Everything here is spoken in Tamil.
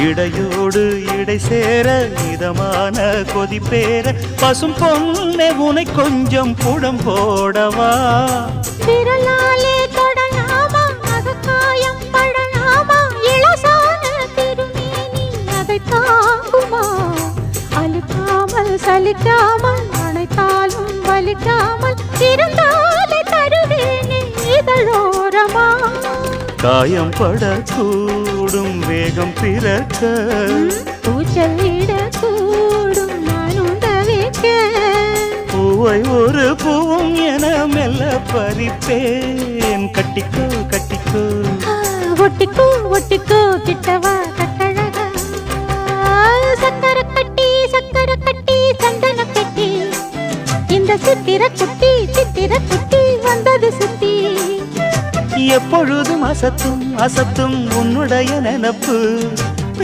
இடையோடு இடை சேர இதமான கொதிப்பேர பசும் பொண்ணே உனை கொஞ்சம் புடம் போடவா விரலாலே தொடலாமா அகக்காயம் படலாமா இளசான திருமேனி அதை தாங்குமா அழுக்காமல் சலிக்காமல் அணைத்தாலும் வலிக்காமல் இருந்தாலே தருவேனே இதழோரமா காயம் படக்கூடும் வேகம் பிறக்க பூச்சலிடக்கூடும் நானும் தவிக்க பூவை ஒரு பூவும் என மெல்ல பறிப்பேன் கட்டிக்கோ கட்டிக்கோ ஒட்டிக்கோ ஒட்டிக்கோ கிட்டவா கட்டழகா சக்கர கட்டி சந்தன கட்டி இந்த சித்திர குட்டி வந்தது சுத்தி எப்பொழுதும் அசத்தும் அசத்தும் உன்னுடைய நினப்பு